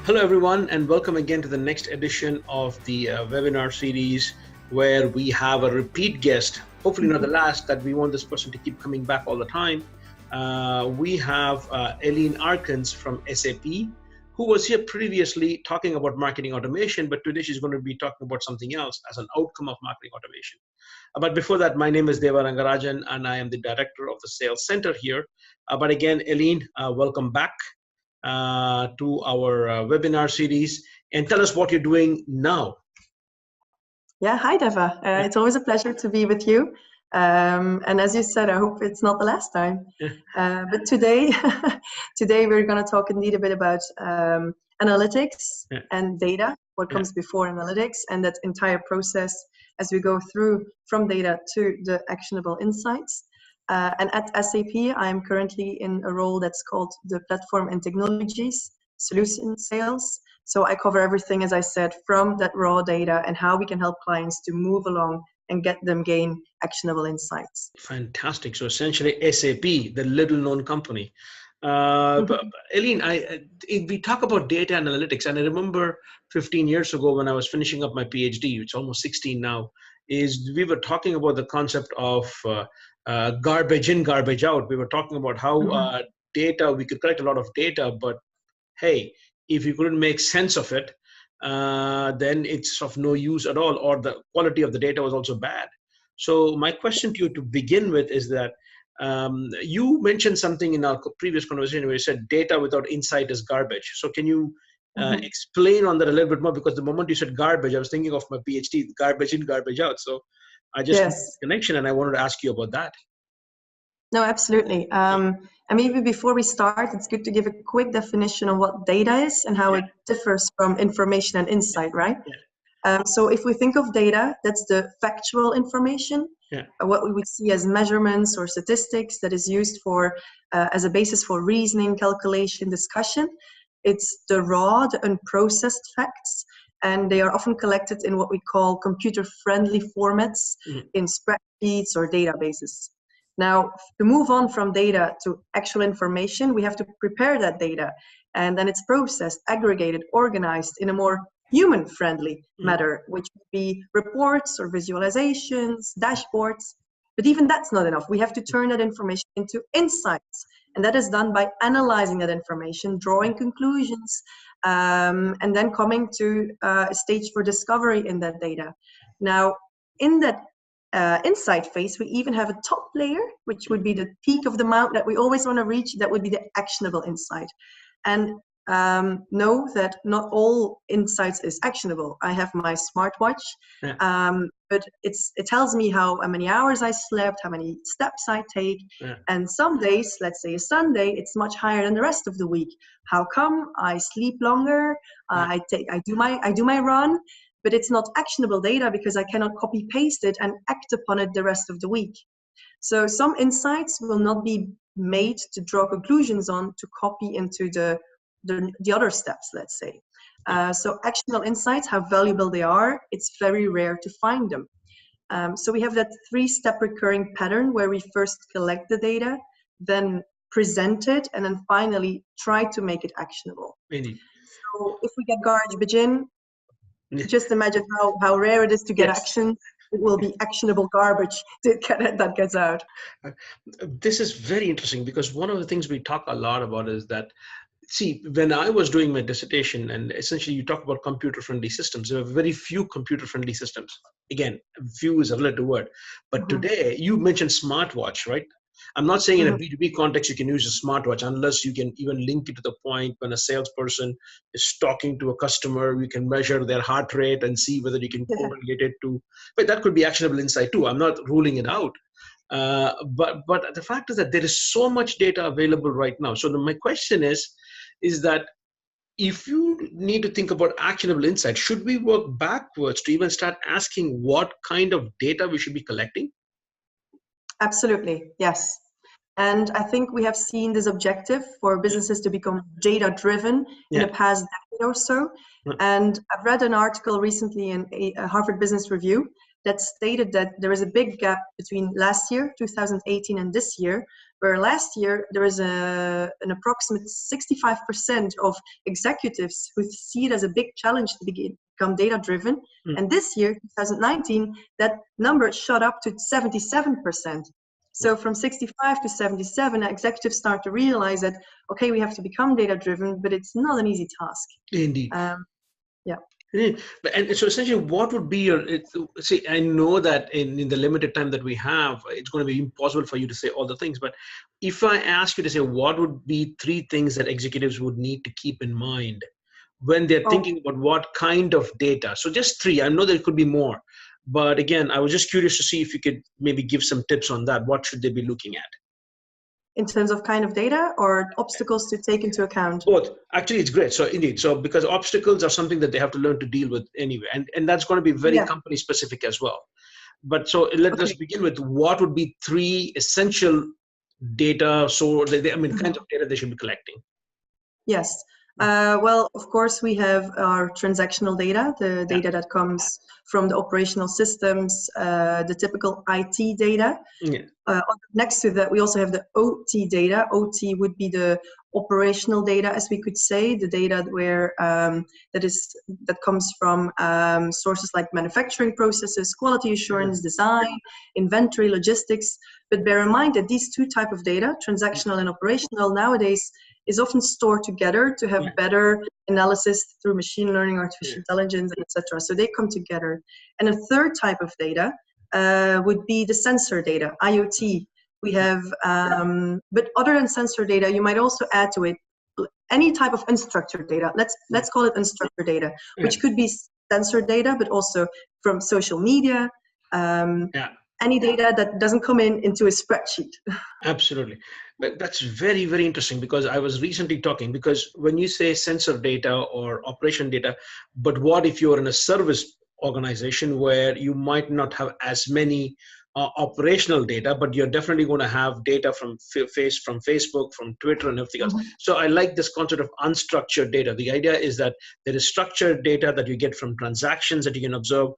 Hello, everyone, and welcome again to the next edition of the webinar series where we have a repeat guest, hopefully not the last, that we want this person to keep coming back all the time. We have Elien Arckens from SAP, who was here previously talking about marketing automation, but today she's going to be talking about something else as an outcome of marketing automation. But before that, my name is Deva Rangarajan, and I am the director of the Sales Center here. But again, Elien, welcome back to our webinar series, and tell us what you're doing now. Yeah, hi Deva. It's always a pleasure to be with you. And as you said, I hope it's not the last time. But today, we're going to talk indeed a bit about analytics and data, what comes before analytics, and that entire process as we go through from data to the actionable insights. And at SAP, I'm currently in a role that's called the Platform and Technologies Solution Sales. So I cover everything, as I said, from that raw data and how we can help clients to move along and get them gain actionable insights. Fantastic. So essentially SAP, the little known company. But Elien, we talk about data analytics, and I remember 15 years ago when I was finishing up my PhD, it's almost 16 now, is we were talking about the concept of garbage in, garbage out. We were talking about how data, we could collect a lot of data, but hey, if you couldn't make sense of it, then it's of no use at all, or the quality of the data was also bad. So my question to you to begin with is that you mentioned something in our previous conversation where you said data without insight is garbage. So can you explain on that a little bit more? Because the moment you said garbage, I was thinking of my PhD, garbage in, garbage out. So I just made a connection, and I wanted to ask you about that. No, absolutely. And maybe before we start, it's good to give a quick definition of what data is and how it differs from information and insight, right? So if we think of data, that's the factual information, what we would see as measurements or statistics that is used for as a basis for reasoning, calculation, discussion. It's the raw, the unprocessed facts, and they are often collected in what we call computer-friendly formats in spreadsheets or databases. Now, to move on from data to actual information, we have to prepare that data, and then it's processed, aggregated, organized in a more human-friendly manner, which would be reports or visualizations, dashboards. But even that's not enough. We have to turn that information into insights, and that is done by analyzing that information, drawing conclusions, and then coming to a stage for discovery in that data. Now, in that insight phase, we even have a top layer, which would be the peak of the mountain that we always want to reach. That would be the actionable insight. And know that not all insights is actionable. I have my smartwatch, but it tells me how many hours I slept, how many steps I take, and some days, let's say a Sunday, it's much higher than the rest of the week. How come? I sleep longer. I do my run. But it's not actionable data because I cannot copy paste it and act upon it the rest of the week. So some insights will not be made to draw conclusions on to copy into the other steps, let's say. So actionable insights, how valuable they are, it's very rare to find them. So we have that 3-step recurring pattern where we first collect the data, then present it, and then finally try to make it actionable. Really? So if we get garbage in, just imagine how rare it is to get action. It will be actionable garbage that gets out. This is very interesting because one of the things we talk a lot about is that, see, when I was doing my dissertation, and essentially you talk about computer-friendly systems, there are very few computer-friendly systems. Again, few is a relative word. But today, you mentioned smartwatch, right? I'm not saying in a B2B context you can use a smartwatch unless you can even link it to the point when a salesperson is talking to a customer, you can measure their heart rate and see whether you can correlate it to, but that could be actionable insight too. I'm not ruling it out. But the fact is that there is so much data available right now. So my question is that if you need to think about actionable insight, should we work backwards to even start asking what kind of data we should be collecting? Absolutely, yes. And I think we have seen this objective for businesses to become data-driven in the past decade or so. And I've read an article recently in a Harvard Business Review that stated that there is a big gap between last year, 2018, and this year, where last year there is an approximate 65% of executives who see it as a big challenge to become data-driven. And this year, 2019, that number shot up to 77%. So from 65 to 77, executives start to realize that, okay, we have to become data-driven, but it's not an easy task. Indeed. Yeah. And so essentially, what would be your, see, I know that in the limited time that we have, it's going to be impossible for you to say all the things, but if I ask you to say, what would be 3 things that executives would need to keep in mind when they're thinking about what kind of data? So just 3, I know there could be more, but again, I was just curious to see if you could maybe give some tips on that. What should they be looking at? In terms of kind of data or obstacles to take into account? Both. Actually, it's great. So indeed, so because obstacles are something that they have to learn to deal with anyway, and that's going to be very company specific as well. But so let us begin with what would be 3 essential data, so kinds of data they should be collecting. Yes. Well, of course, we have our transactional data, the data that comes from the operational systems, the typical IT data. Next to that, we also have the OT data. OT would be the operational data, as we could say, the data where that comes from sources like manufacturing processes, quality assurance, design, inventory, logistics. But bear in mind that these 2 types of data, transactional and operational, nowadays is often stored together to have better analysis through machine learning, artificial intelligence, etc. So they come together. And a third type of data would be the sensor data, IoT. We have, but other than sensor data, you might also add to it any type of unstructured data. Let's call it unstructured data, which could be sensor data, but also from social media. Any data that doesn't come into a spreadsheet. Absolutely. But that's very, very interesting, because I was recently talking, because when you say sensor data or operation data, but what if you're in a service organization where you might not have as many operational data, but you're definitely going to have data from Facebook, from Twitter, and everything else. So I like this concept of unstructured data. The idea is that there is structured data that you get from transactions that you can observe.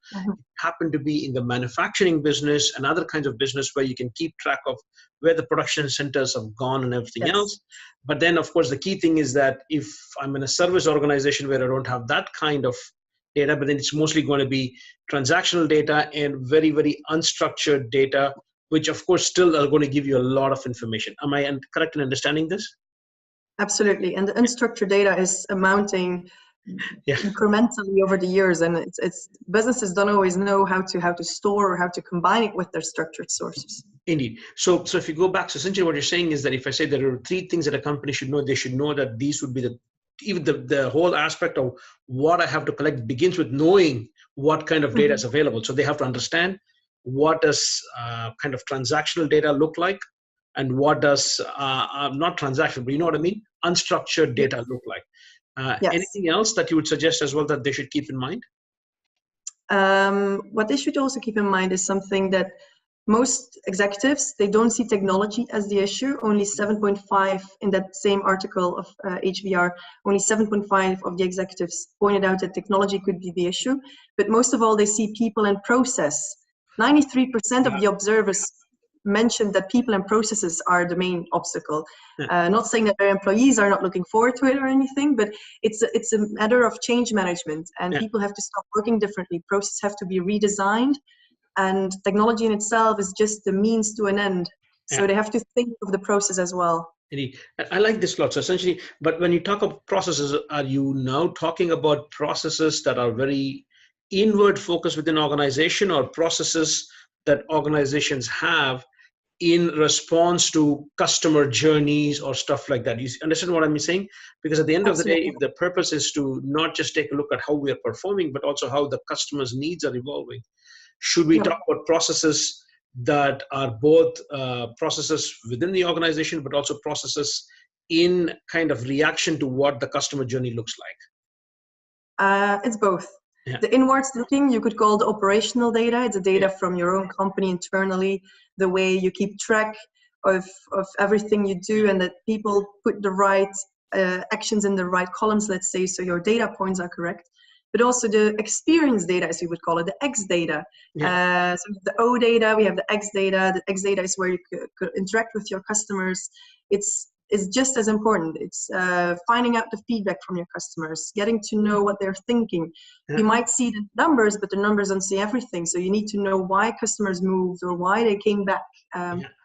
Happen to be in the manufacturing business and other kinds of business where you can keep track of where the production centers have gone and everything else. But then, of course, the key thing is that if I'm in a service organization where I don't have that kind of data, but then it's mostly going to be transactional data and very, very unstructured data, which of course still are going to give you a lot of information. Am I correct in understanding this? Absolutely. And the unstructured data is amounting incrementally over the years, and it's businesses don't always know how to store or how to combine it with their structured sources. Indeed. So if you go back, so essentially what you're saying is that if I say there are 3 things that a company should know, they should know that these would be even the whole aspect of what I have to collect begins with knowing what kind of data is available. So they have to understand what does kind of transactional data look like, and what does not transactional, but you know what I mean, unstructured data look like. Anything else that you would suggest as well that they should keep in mind? What they should also keep in mind is something that most executives, they don't see technology as the issue. Only 7.5 in that same article of HBR, only 7.5 of the executives pointed out that technology could be the issue. But most of all, they see people and process. 93% of the observers mentioned that people and processes are the main obstacle. Not saying that their employees are not looking forward to it or anything, but it's a matter of change management, and people have to start working differently. Processes have to be redesigned. And technology in itself is just the means to an end. So they have to think of the process as well. Indeed. I like this a lot. So essentially, but when you talk about processes, are you now talking about processes that are very inward focused within an organization, or processes that organizations have in response to customer journeys or stuff like that? You understand what I'm saying? Because at the end of the day, if the purpose is to not just take a look at how we are performing, but also how the customer's needs are evolving, should we talk about processes that are both processes within the organization, but also processes in kind of reaction to what the customer journey looks like? It's both. The inwards looking, you could call the operational data. It's the data from your own company internally, the way you keep track of everything you do, and that people put the right actions in the right columns, let's say, so your data points are correct. but also the experience data, as we would call it, the X data. Yeah. So the O data, we have the X data. The X data is where you could interact with your customers. It's just as important. It's finding out the feedback from your customers, getting to know what they're thinking. Yeah. You might see the numbers, but the numbers don't see everything. So you need to know why customers moved or why they came back.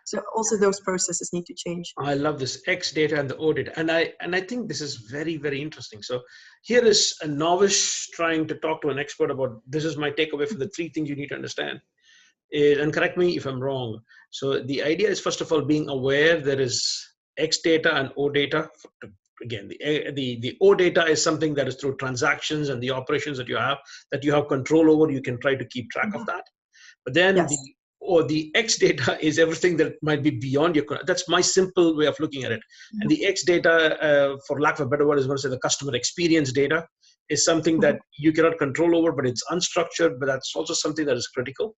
So also those processes need to change. I love this X data and the O data. And I think this is very, very interesting. So here is a novice trying to talk to an expert about, this is my takeaway for the 3 things you need to understand. And correct me if I'm wrong. So the idea is, first of all, being aware there is X data and O data. Again, the O data is something that is through transactions and the operations that you have control over. You can try to keep track of that. But then the X data is everything that might be beyond your control. That's my simple way of looking at it. And the X data, for lack of a better word, is going to say the customer experience data is something that you cannot control over, but it's unstructured, but that's also something that is critical.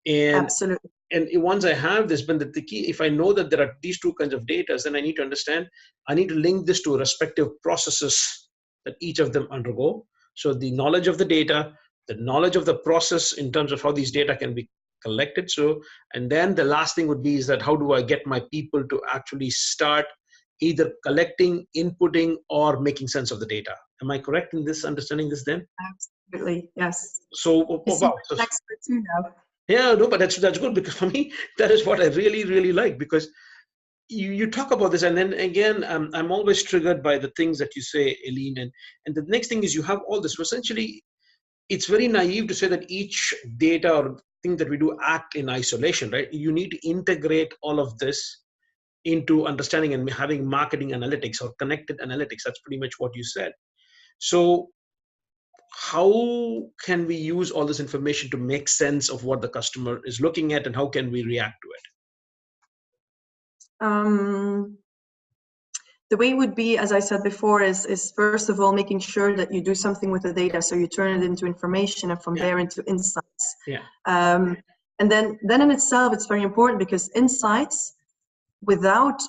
And absolutely. And once I have this, but the key, if I know that there are these 2 kinds of data, then I need to understand, I need to link this to respective processes that each of them undergo. So the knowledge of the data, the knowledge of the process in terms of how these data can be collected. So, and then the last thing would be is that how do I get my people to actually start either collecting, inputting, or making sense of the data? Am I correct in this understanding this then? Absolutely, yes. So, you seem an expert too now. Yeah, no, but that's good, because for me, that is what I really, really like, because you talk about this, and then again, I'm always triggered by the things that you say, Elien, and the next thing is you have all this. So essentially, it's very naive to say that each data or thing that we do act in isolation, right? You need to integrate all of this into understanding and having marketing analytics or connected analytics. That's pretty much what you said. So how can we use all this information to make sense of what the customer is looking at, and how can we react to it? The way would be, as I said before, is first of all making sure that you do something with the data, so you turn it into information, and from there into insights. And then in itself, it's very important, because insights without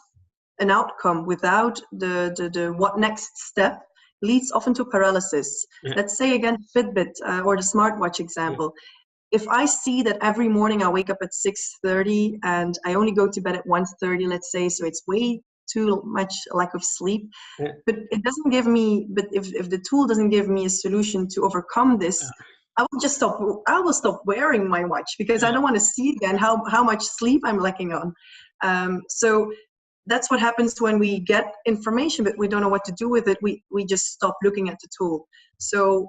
an outcome, without the what next step, leads often to paralysis. Let's say again Fitbit or the smartwatch example. If I see that every morning I wake up at 6:30 and I only go to bed at 1:30, let's say, so it's way too much lack of sleep, but it doesn't give me, but if the tool doesn't give me a solution to overcome this, I will stop wearing my watch, because I don't want to see again how much sleep I'm lacking on. So that's what happens when we get information, but we don't know what to do with it. We just stop looking at the tool. So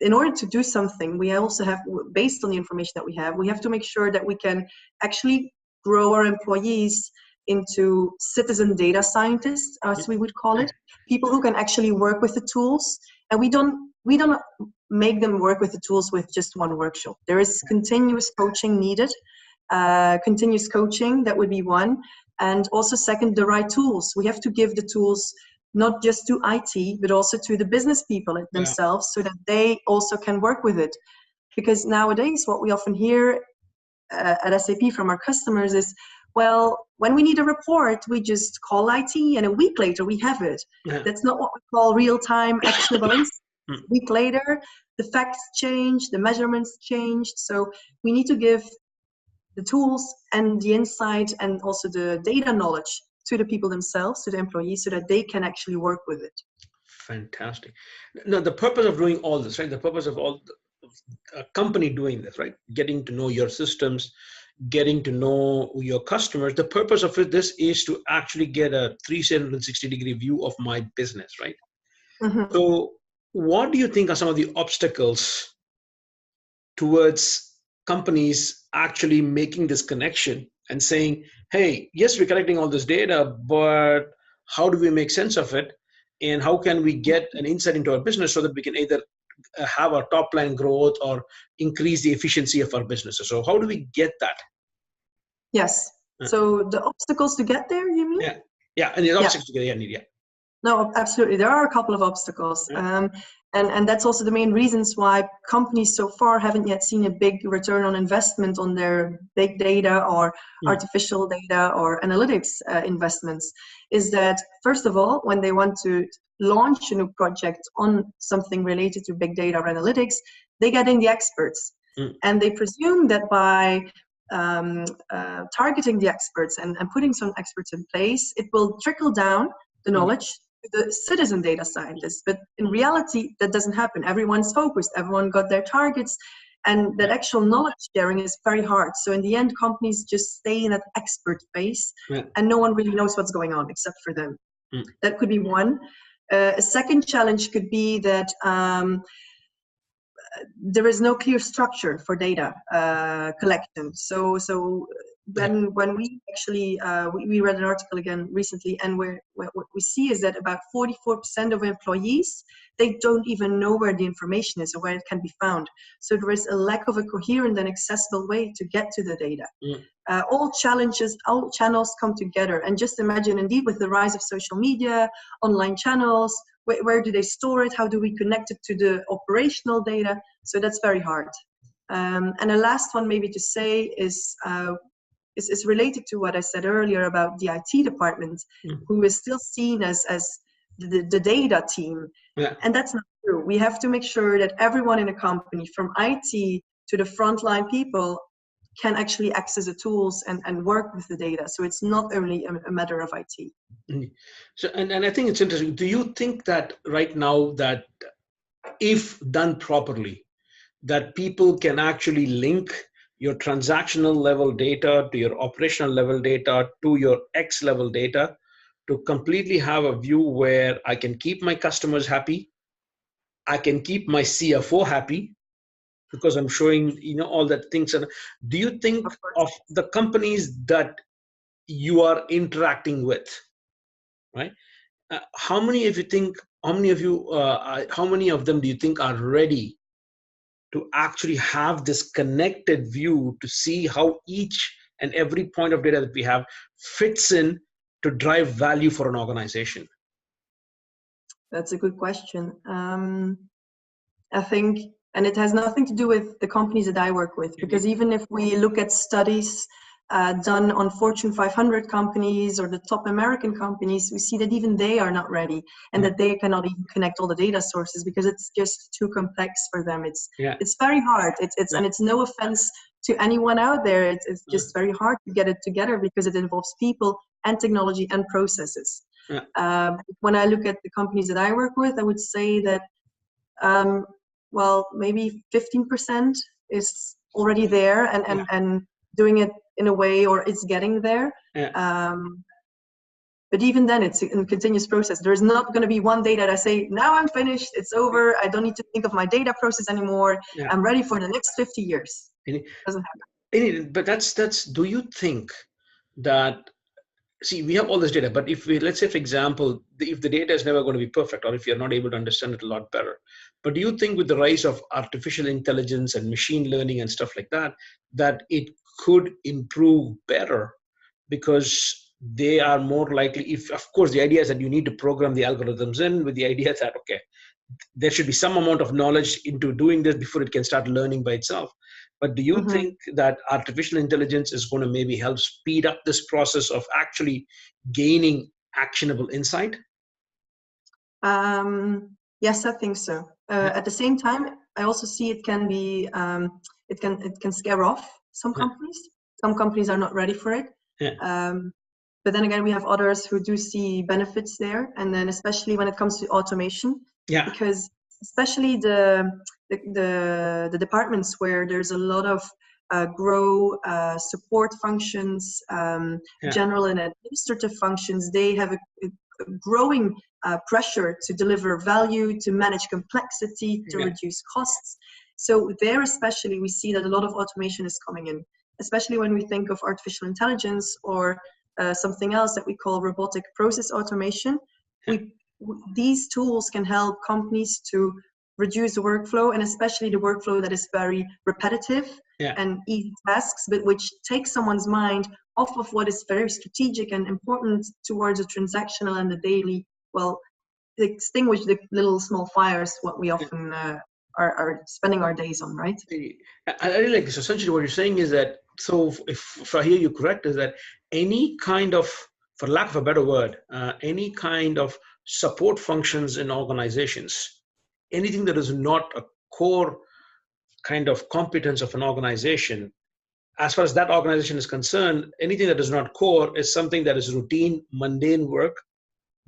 in order to do something, we also have, based on the information that we have to make sure that we can actually grow our employees into citizen data scientists, as we would call it, people who can actually work with the tools. And we don't make them work with the tools with just one workshop. There is continuous coaching needed. Continuous coaching, that would be one. And also second, the right tools. We have to give the tools not just to IT, but also to the business people themselves, so that they also can work with it. Because nowadays, what we often hear at SAP from our customers is, well, when we need a report, we just call IT, and a week later we have it. That's not what we call real-time actionable insights. A week later, the facts change, the measurements changed. So we need to give the tools and the insight and also the data knowledge to the people themselves, to the employees, so that they can actually work with it. Fantastic. Now, the purpose of doing all this, right? The purpose of a company doing this, right? Getting to know your systems, getting to know your customers. The purpose of this is to actually get a 360-degree view of my business, right? So what do you think are some of the obstacles towards companies actually making this connection and saying, hey, yes, we're collecting all this data, but how do we make sense of it? And how can we get an insight into our business so that we can either have our top line growth or increase the efficiency of our businesses? So how do we get that? Yes. So the obstacles to get there, you mean? Yeah. And the obstacles to get there, No, absolutely. There are a couple of obstacles. Yeah. And that's also the main reasons why companies so far haven't yet seen a big return on investment on their big data or artificial data or analytics investments. Is that, first of all, when they want to launch a new project on something related to big data or analytics, they get in the experts. And they presume that by targeting the experts and putting some experts in place, it will trickle down the knowledge to the citizen data scientists. But in reality, that doesn't happen. Everyone's focused, everyone got their targets, and that actual knowledge sharing is very hard. So in the end, companies just stay in that expert phase, and no one really knows what's going on except for them. That could be one. A second challenge could be that there is no clear structure for data collection. So when we actually we read an article again recently, and what we see is that about 44% of employees, they don't even know where the information is or where it can be found. So there is a lack of a coherent and accessible way to get to the data. All channels come together, and just imagine, indeed, with the rise of social media, online channels, where do they store it? How do we connect it to the operational data? So that's very hard. And the last one maybe to say is related to what I said earlier about the IT department, who is still seen as the data team. And that's not true. We have to make sure that everyone in a company, from IT to the frontline people, can actually access the tools and work with the data. So it's not only a matter of IT. So, and I think it's interesting. Do you think that right now that if done properly, that people can actually link your transactional level data to your operational level data to your X level data to completely have a view where I can keep my customers happy, I can keep my CFO happy, because I'm showing, all that things. And do you think of the companies that you are interacting with, right? How many of them do you think are ready to actually have this connected view to see how each and every point of data that we have fits in to drive value for an organization? That's a good question. I think, and it has nothing to do with the companies that I work with, because even if we look at studies done on Fortune 500 companies or the top American companies, we see that even they are not ready, and that they cannot even connect all the data sources because it's just too complex for them. It's very hard. And it's no offense to anyone out there. It's just very hard to get it together because it involves people and technology and processes. When I look at the companies that I work with, I would say that well, maybe 15% is already there and doing it in a way, or it's getting there. But even then, it's a continuous process. There's not going to be one day that I say, now I'm finished, it's over, I don't need to think of my data process anymore, I'm ready for the next 50 years. It doesn't happen. But that's, do you think that, see, we have all this data, but if let's say, for example, if the data is never going to be perfect, or if you're not able to understand it a lot better, but do you think with the rise of artificial intelligence and machine learning and stuff like that, that it could improve better because they are more likely, if, of course, the idea is that you need to program the algorithms in with the idea that, okay, there should be some amount of knowledge into doing this before it can start learning by itself. But do you think that artificial intelligence is going to maybe help speed up this process of actually gaining actionable insight? Yes, I think so. At the same time, I also see it can be, it can scare off some companies. Some companies are not ready for it. But then again, we have others who do see benefits there. And then especially when it comes to automation, because especially the departments where there's a lot of support functions, general and administrative functions, they have a growing pressure to deliver value, to manage complexity, to reduce costs. So there especially we see that a lot of automation is coming in, especially when we think of artificial intelligence or something else that we call robotic process automation. These tools can help companies to reduce the workflow, and especially the workflow that is very repetitive and easy tasks, but which takes someone's mind off of what is very strategic and important towards the transactional and the daily, extinguish the little small fires, what we often are spending our days on, right? I really like this. Essentially, what you're saying is that, so if I hear you correct, is that any kind of, for lack of a better word, any kind of support functions in organizations, anything that is not a core kind of competence of an organization, as far as that organization is concerned, anything that is not core is something that is routine, mundane work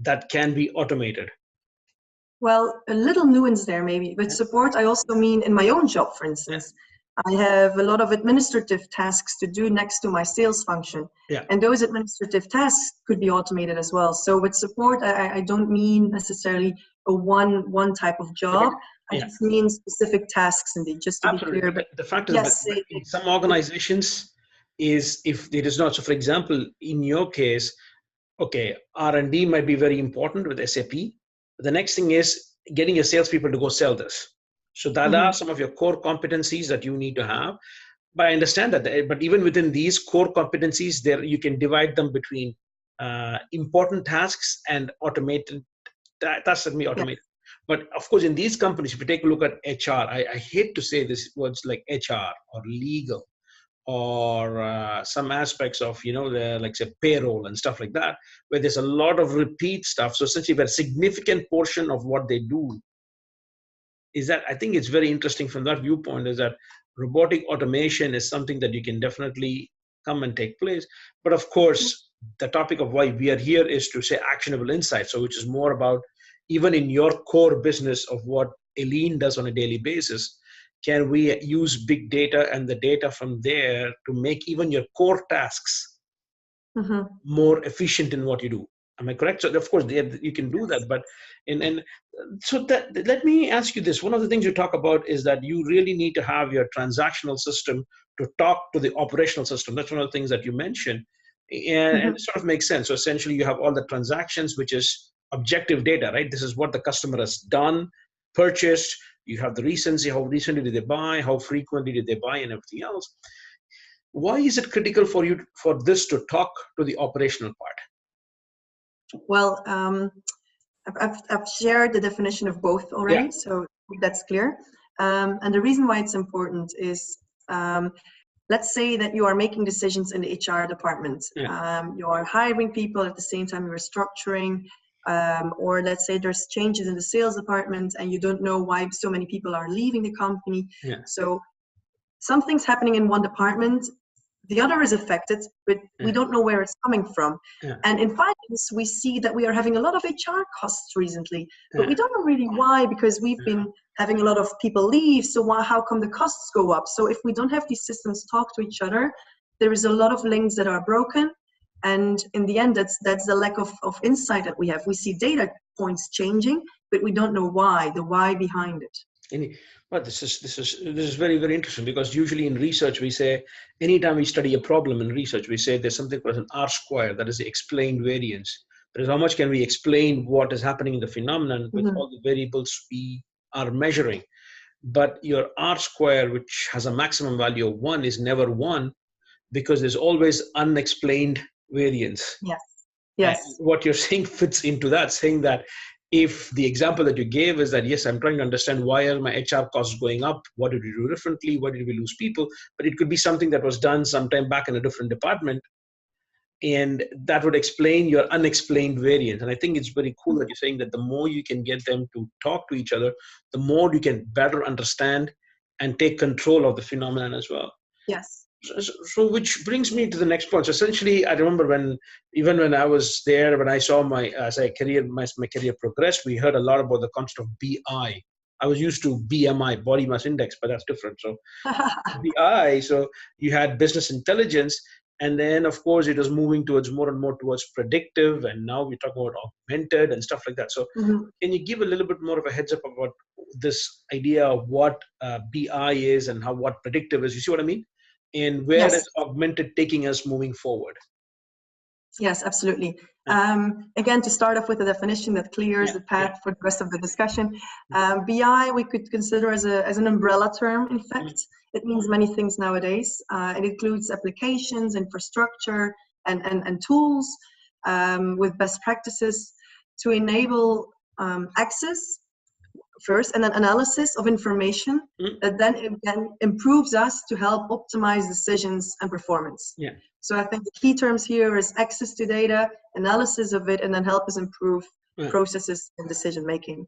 that can be automated. Well, a little nuance there maybe. With support, I also mean in my own job, for instance. I have a lot of administrative tasks to do next to my sales function. Yeah. And those administrative tasks could be automated as well. So with support, I don't mean necessarily a one type of job. I just mean specific tasks indeed, just to Absolutely. be clear. But the fact is, yes, but in some organizations, is if it is not. So for example, in your case, okay, R&D might be very important with SAP. The next thing is getting your salespeople to go sell this. So that are some of your core competencies that you need to have. But I understand that. But even within these core competencies, there you can divide them between important tasks and automated tasks that may be automated. But of course, in these companies, if you take a look at HR, I hate to say this words like HR or legal, or some aspects of, the, like say, payroll and stuff like that, where there's a lot of repeat stuff. So essentially, a significant portion of what they do is that, I think it's very interesting from that viewpoint, is that robotic automation is something that you can definitely come and take place. But of course, the topic of why we are here is to say actionable insights. So which is more about, even in your core business of what Elien does on a daily basis, can we use big data and the data from there to make even your core tasks more efficient in what you do? Am I correct? So of course you can do that, but so let me ask you this. One of the things you talk about is that you really need to have your transactional system to talk to the operational system. That's one of the things that you mentioned, and it sort of makes sense. So essentially, you have all the transactions, which is objective data, right? This is what the customer has done, purchased. You have the recency, how recently did they buy, how frequently did they buy, and everything else. Why is it critical for you for this to talk to the operational part? Well, I've shared the definition of both already, so that's clear. And the reason why it's important is, let's say that you are making decisions in the HR department. You are hiring people at the same time you're restructuring, or let's say there's changes in the sales department and you don't know why so many people are leaving the company. So something's happening in one department, the other is affected, but we don't know where it's coming from. And in finance, we see that we are having a lot of HR costs recently, but we don't know really why, because we've been having a lot of people leave. So how come the costs go up? So if we don't have these systems talk to each other, there is a lot of links that are broken. And in the end, that's the lack of insight that we have. We see data points changing, but we don't know why, the why behind it. Well, this is very, very interesting, because usually in research we say, anytime we study a problem in research, we say there's something called an R-square, that is the explained variance. That is, how much can we explain what is happening in the phenomenon with all the variables we are measuring. But your R-square, which has a maximum value of 1, is never 1, because there's always unexplained variance. Yes. And what you're saying fits into that, saying that if the example that you gave is that, yes, I'm trying to understand why are my HR costs going up? What did we do differently? Why did we lose people? But it could be something that was done sometime back in a different department. And that would explain your unexplained variance. And I think it's very cool that you're saying that the more you can get them to talk to each other, the more you can better understand and take control of the phenomenon as well. Yes. So which brings me to the next point. So essentially, I remember even when I was there, when I saw my career progress, we heard a lot about the concept of BI. I was used to BMI, body mass index, but that's different. So BI, so you had business intelligence, and then of course it was moving towards more and more towards predictive, and now we talk about augmented and stuff like that. So can you give a little bit more of a heads up about this idea of what BI is and what predictive is? You see what I mean? And where is augmented taking us moving forward? Yes, absolutely. Again, to start off with a definition that clears the path for the rest of the discussion, BI we could consider as an umbrella term. In fact, it means many things nowadays. It includes applications, infrastructure, and tools with best practices to enable access first, and then analysis of information Mm. that then again improves us to help optimize decisions and performance. Yeah. So I think the key terms here is access to data, analysis of it, and then help us improve processes and decision making.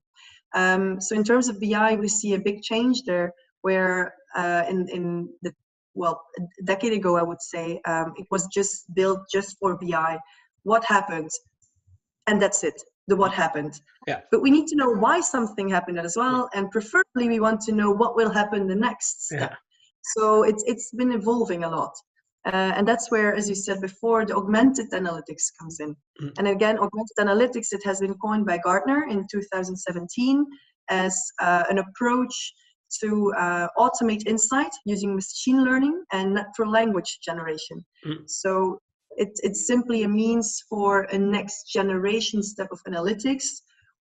So in terms of BI, we see a big change there, where in the, well, a decade ago, I would say, it was just built just for BI. What happened? And that's it, the what happened. Yeah. But we need to know why something happened as well, and preferably we want to know what will happen the next step. Yeah. So it's been evolving a lot. And that's where, as you said before, the augmented analytics comes in. Mm. And again, augmented analytics, it has been coined by Gartner in 2017 as an approach to automate insight using machine learning and natural language generation. Mm. So it's simply a means for a next generation step of analytics,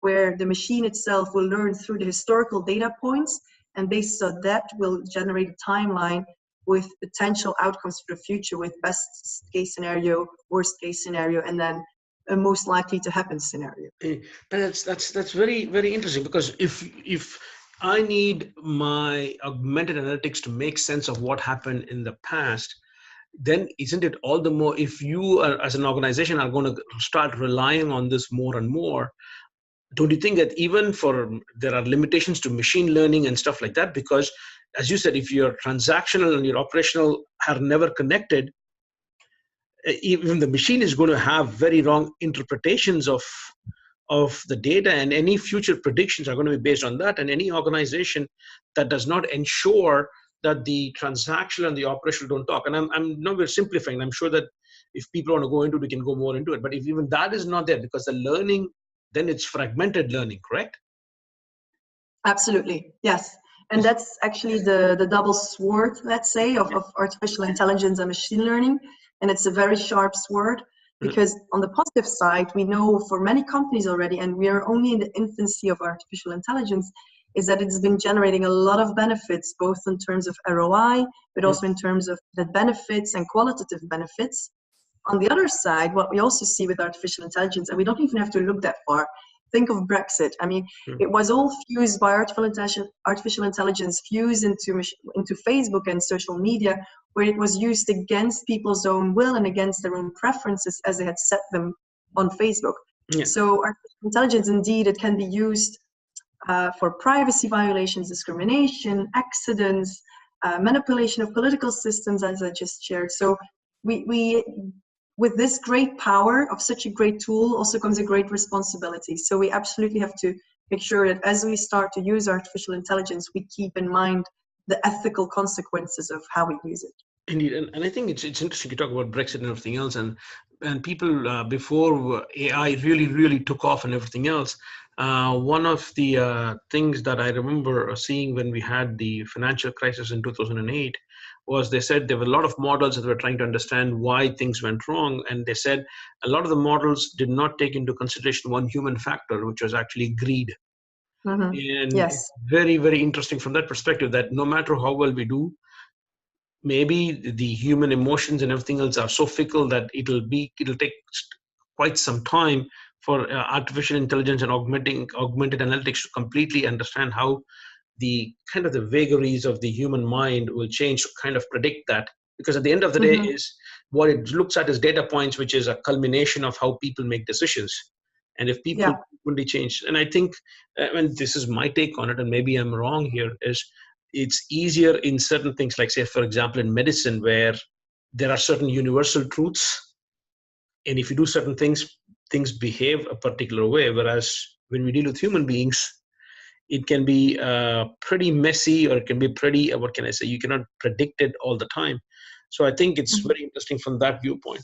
where the machine itself will learn through the historical data points, and based on that will generate a timeline with potential outcomes for the future, with best case scenario, worst case scenario, and then a most likely to happen scenario. That's very, very interesting, because if I need my augmented analytics to make sense of what happened in the past, then isn't it all the more, if you are, as an organization, are going to start relying on this more and more, don't you think that even there are limitations to machine learning and stuff like that? Because as you said, if your transactional and your operational are never connected, even the machine is going to have very wrong interpretations of the data, and any future predictions are going to be based on that. And any organization that does not ensure that the transactional and the operational don't talk, and I'm not very simplifying, I'm sure that if people want to go into it, we can go more into it, but if even that is not there, because the learning, then it's fragmented learning, correct? Absolutely, yes. And that's actually the double sword, let's say, of artificial intelligence and machine learning. And it's a very sharp sword, because on the positive side, we know for many companies already, and we are only in the infancy of artificial intelligence, is that it's been generating a lot of benefits, both in terms of ROI, but also in terms of the benefits and qualitative benefits. On the other side, what we also see with artificial intelligence, and we don't even have to look that far, think of Brexit. I mean, it was all fused by artificial intelligence fused into Facebook and social media, where it was used against people's own will and against their own preferences as they had set them on Facebook. Yeah. So artificial intelligence, indeed, it can be used for privacy violations, discrimination, accidents, manipulation of political systems, as I just shared. So we with this great power of such a great tool also comes a great responsibility. So we absolutely have to make sure that as we start to use artificial intelligence, we keep in mind the ethical consequences of how we use it. Indeed, and I think it's interesting to talk about Brexit and everything else, and people before AI really took off and everything else. One of the things that I remember seeing when we had the financial crisis in 2008 was, they said there were a lot of models that were trying to understand why things went wrong, and they said a lot of the models did not take into consideration one human factor, which was actually greed. And yes, it's very interesting from that perspective, that no matter how well we do, maybe the human emotions and everything else are so fickle that it'll take quite some time for artificial intelligence and augmented analytics to completely understand how the kind of the vagaries of the human mind will change to kind of predict that. Because at the end of the day, is what it looks at is data points, which is a culmination of how people make decisions. And if people really change, and I think, and this is my take on it, and maybe I'm wrong here, is it's easier in certain things, like say, for example, in medicine, where there are certain universal truths. And if you do certain things, things behave a particular way. Whereas when we deal with human beings, it can be pretty messy, or it can be pretty, what can I say, you cannot predict it all the time. So I think it's very interesting from that viewpoint.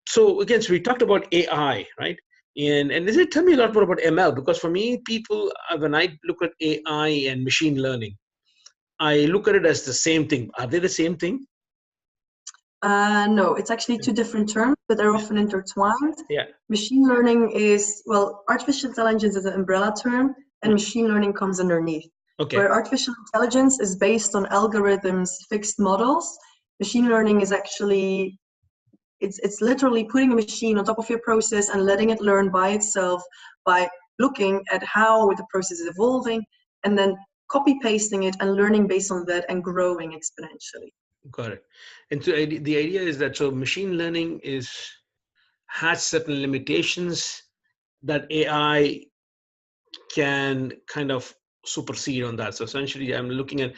So again, so we talked about AI, right? And tell me a lot more about ML, because for me, people, when I look at AI and machine learning, I look at it as the same thing. Are they the same thing? No, it's actually two different terms, but they're often intertwined. Yeah. Machine learning is, well, artificial intelligence is an umbrella term, and machine learning comes underneath. Okay. Where artificial intelligence is based on algorithms, fixed models, machine learning is actually, it's literally putting a machine on top of your process and letting it learn by itself by looking at how the process is evolving, and then copy pasting it and learning based on that and growing exponentially. Got it. And so the idea is that so machine learning has certain limitations that AI can kind of supersede on that. So essentially, I'm looking at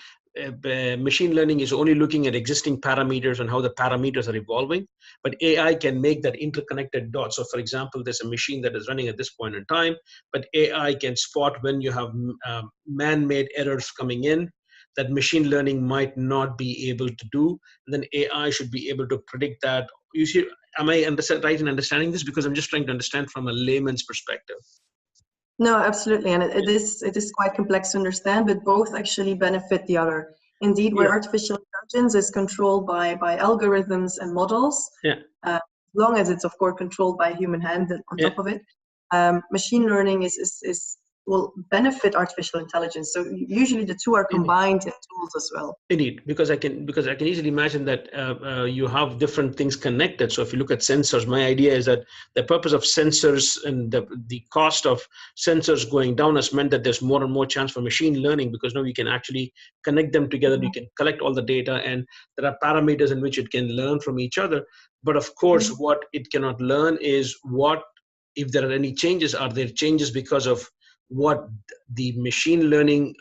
machine learning is only looking at existing parameters and how the parameters are evolving, but AI can make that interconnected dot. So for example, there's a machine that is running at this point in time, but AI can spot when you have man-made errors coming in that machine learning might not be able to do. And then AI should be able to predict that. You see, am I right in understanding this? Because I'm just trying to understand from a layman's perspective. No, absolutely, and it is quite complex to understand, but both actually benefit the other. Indeed, where artificial intelligence is controlled by algorithms and models, as long as it's of course controlled by a human hand on top of it, machine learning will benefit artificial intelligence. So usually the two are combined in tools as well. Indeed, because I can easily imagine that you have different things connected. So if you look at sensors, my idea is that the purpose of sensors and the cost of sensors going down has meant that there's more and more chance for machine learning, because now you can actually connect them together. You can collect all the data, and there are parameters in which it can learn from each other. But of course, what it cannot learn is what, if there are any changes, are there changes because of what the machine learning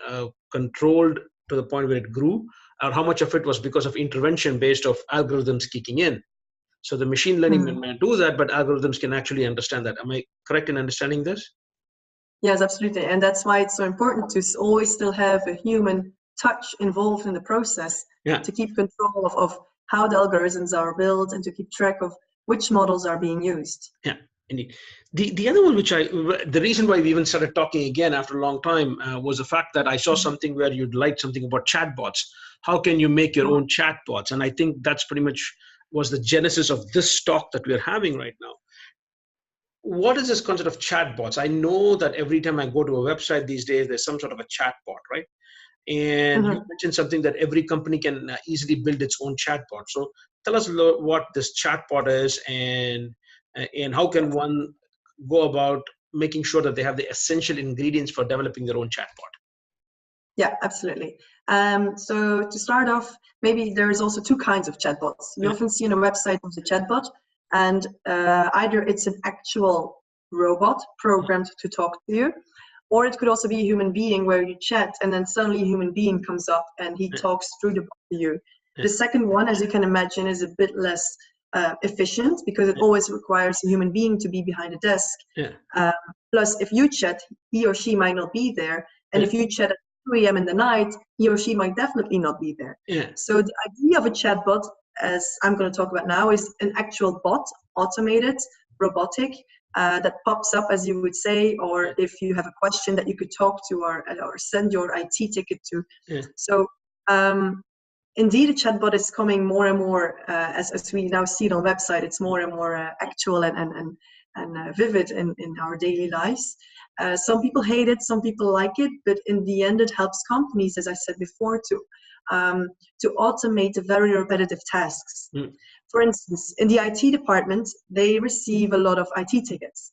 controlled to the point where it grew, or how much of it was because of intervention based of algorithms kicking in. So the machine learning may do that, but algorithms can actually understand that. Am I correct in understanding this? Yes, absolutely. And that's why it's so important to always still have a human touch involved in the process to keep control of how the algorithms are built and to keep track of which models are being used. Yeah. Indeed. The other one, the reason why we even started talking again after a long time was the fact that I saw something where you'd like something about chatbots. How can you make your own chatbots? And I think that's pretty much was the genesis of this talk that we're having right now. What is this concept of chatbots? I know that every time I go to a website these days, there's some sort of a chatbot, right? And you mentioned something that every company can easily build its own chatbot. So tell us what this chatbot is, and how can one go about making sure that they have the essential ingredients for developing their own chatbot? Yeah, absolutely. So to start off, maybe there's also two kinds of chatbots. You often see on a website of the chatbot, and either it's an actual robot programmed to talk to you, or it could also be a human being where you chat and then suddenly a human being comes up and he talks through the bot to you. The second one, as you can imagine, is a bit less efficient because it always requires a human being to be behind a desk. Plus, if you chat, he or she might not be there. And if you chat at 3 a.m. in the night, he or she might definitely not be there. So the idea of a chatbot, as I'm going to talk about now, is an actual bot, automated, robotic, that pops up, as you would say, or if you have a question that you could talk to or send your IT ticket to. So indeed, a chatbot is coming more and more, as we now see it on website, it's more and more actual and vivid in our daily lives. Some people hate it, some people like it, but in the end, it helps companies, as I said before, to automate the very repetitive tasks. For instance, in the IT department, they receive a lot of IT tickets,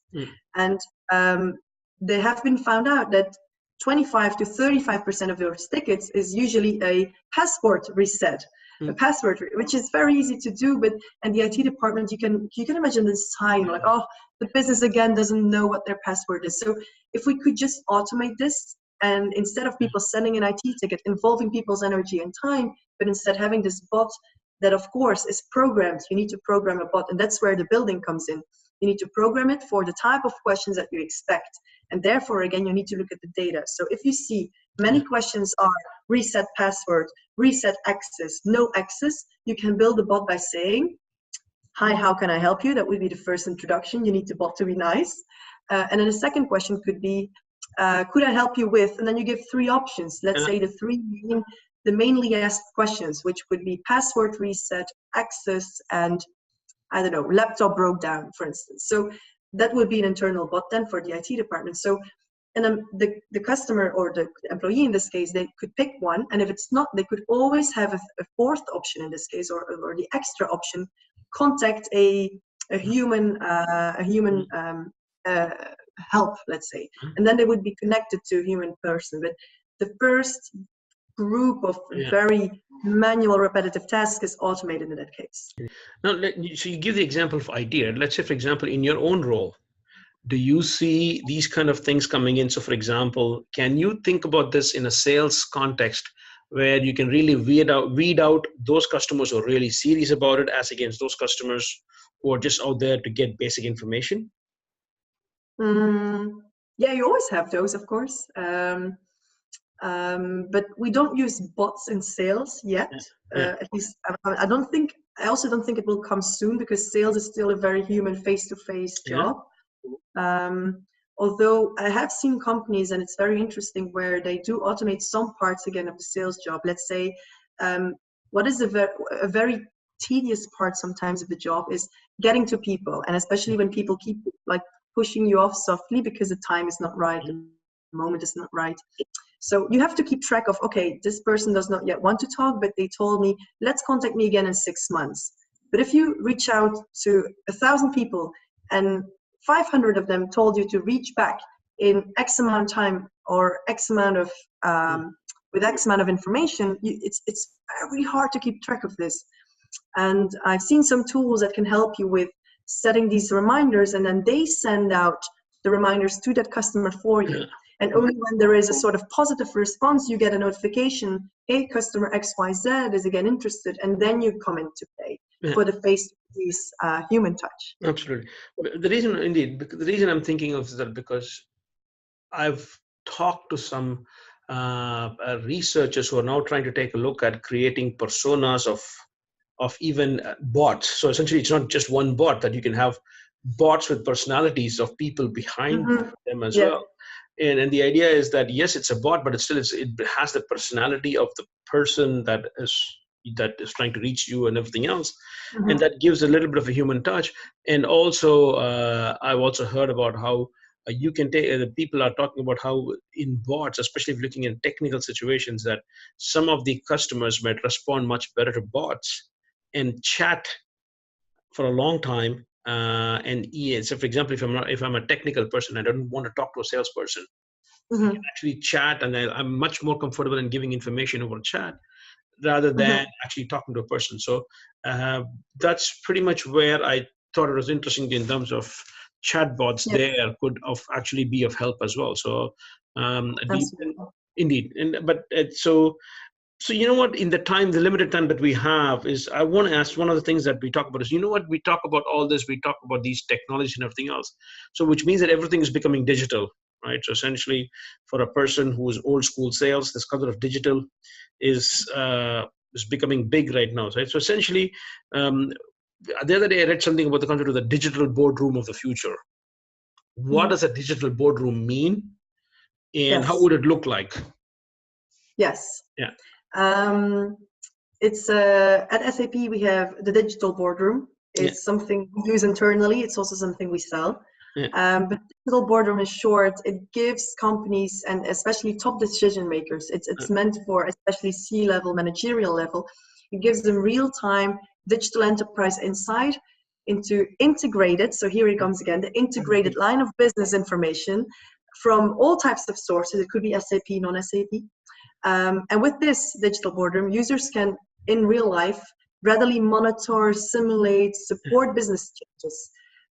and they have been found out that 25 to 35% of those tickets is usually a password reset, a password, which is very easy to do. But in the IT department, you can imagine this time, like, oh, the business again doesn't know what their password is. So if we could just automate this, and instead of people sending an IT ticket, involving people's energy and time, but instead having this bot that, of course, is programmed. You need to program a bot, and that's where the building comes in. You need to program it for the type of questions that you expect. And therefore, again, you need to look at the data. So if you see many questions are reset password, reset access, no access, you can build a bot by saying, hi, how can I help you? That would be the first introduction. You need the bot to be nice. And then the second question could be, could I help you with? And then you give 3 options. Let's say the mainly asked questions, which would be password reset, access, and I don't know, laptop broke down, for instance. So that would be an internal bot then for the IT department. So, and then the customer or the employee in this case, they could pick one, and if it's not, they could always have a fourth option in this case, or the extra option, contact a human help, let's say, and then they would be connected to a human person. But the first group of very manual repetitive tasks is automated in that case. Now, so you give the example of idea. Let's say, for example, in your own role, do you see these kind of things coming in? So, for example, can you think about this in a sales context where you can really weed out those customers who are really serious about it as against those customers who are just out there to get basic information? Yeah, you always have those, of course. But we don't use bots in sales yet. At least I also don't think it will come soon, because sales is still a very human face-to-face job. Although I have seen companies, and it's very interesting, where they do automate some parts again of the sales job. Let's say what is a very tedious part sometimes of the job is getting to people, and especially when people keep like pushing you off softly because the time is not right, the moment is not right. So you have to keep track of, okay, this person does not yet want to talk, but they told me, let's contact me again in 6 months. But if you reach out to 1,000 people and 500 of them told you to reach back in X amount of time or X amount of, with X amount of information, it's very hard to keep track of this. And I've seen some tools that can help you with setting these reminders, and then they send out the reminders to that customer for you. And only when there is a sort of positive response, you get a notification, hey, customer XYZ is again interested, and then you come into play for the face-to-face human touch. Absolutely. The reason I'm thinking of that, because I've talked to some researchers who are now trying to take a look at creating personas of even bots. So essentially, it's not just one bot, that you can have bots with personalities of people behind them as well. And the idea is that, yes, it's a bot, but it has the personality of the person that is trying to reach you and everything else. And that gives a little bit of a human touch. And also, I've also heard about how you can take, people are talking about how in bots, especially if looking in technical situations, that some of the customers might respond much better to bots and chat for a long time. So for example, if I'm a technical person, I don't want to talk to a salesperson, I can actually chat, and I'm much more comfortable in giving information over chat rather than actually talking to a person. So that's pretty much where I thought it was interesting in terms of chatbots. There could actually be of help as well. So indeed, so you know what, in the limited time that we have, is I want to ask, one of the things that we talk about is, you know what, we talk about all this, we talk about these technologies and everything else. So which means that everything is becoming digital, right? So essentially, for a person who is old school sales, this concept of digital is becoming big right now, right? So essentially, the other day I read something about the concept of the digital boardroom of the future. What does a digital boardroom mean, and how would it look like? It's at SAP we have the digital boardroom. It's something we use internally. It's also something we sell. But digital boardroom, in short, it gives companies, and especially top decision makers, it's meant for especially C-level, managerial level. It gives them real-time digital enterprise insight into integrated, so here it comes again, the integrated line of business information from all types of sources. It could be SAP, non-SAP. And with this digital boardroom, users can, in real life, readily monitor, simulate, support business changes.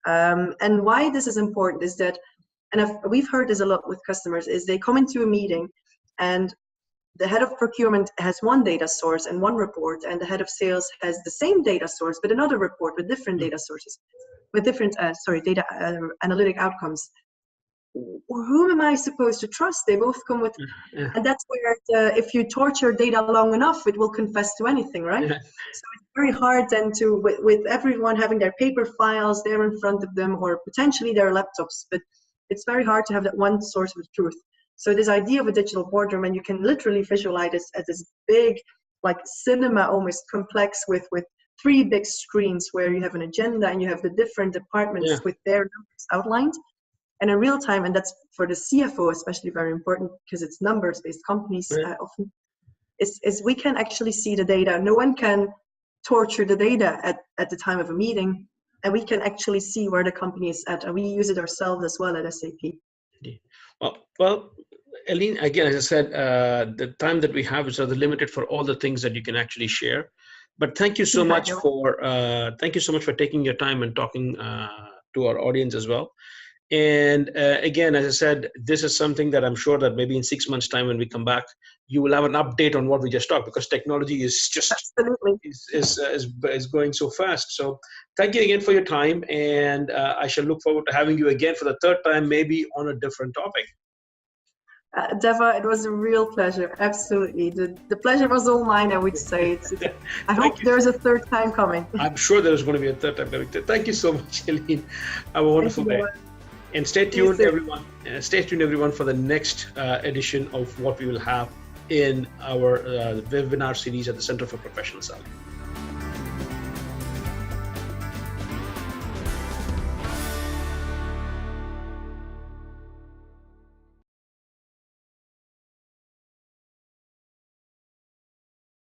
And why this is important is that, and we've heard this a lot with customers, is they come into a meeting and the head of procurement has one data source and one report, and the head of sales has the same data source but another report with different data sources, with different data analytic outcomes. Whom am I supposed to trust? They both come with, and that's where if you torture data long enough, it will confess to anything, right? So it's very hard then to, with everyone having their paper files there in front of them, or potentially their laptops, but it's very hard to have that one source of truth. So this idea of a digital boardroom, and you can literally visualize this as this big, like cinema almost complex with 3 big screens where you have an agenda and you have the different departments with their numbers outlined. And in real time, and that's for the CFO especially very important because it's numbers-based companies often, is we can actually see the data. No one can torture the data at the time of a meeting. and we can actually see where the company is at, and we use it ourselves as well at SAP. Well, Elien, again, as I said, the time that we have is rather limited for all the things that you can actually share. But thank you so much for taking your time and talking to our audience as well. And again, as I said, this is something that I'm sure that maybe in 6 months' time when we come back, you will have an update on what we just talked, because technology is just is going so fast. So thank you again for your time, and I shall look forward to having you again for the third time, maybe on a different topic. Deva, it was a real pleasure. Absolutely. The pleasure was all mine, I would say. I hope there's a third time coming. I'm sure there's going to be a third time coming. Thank you so much, Elien. Have a wonderful day. And stay tuned, everyone. Stay tuned, everyone, for the next edition of what we will have in our webinar series at the Center for Professional Selling.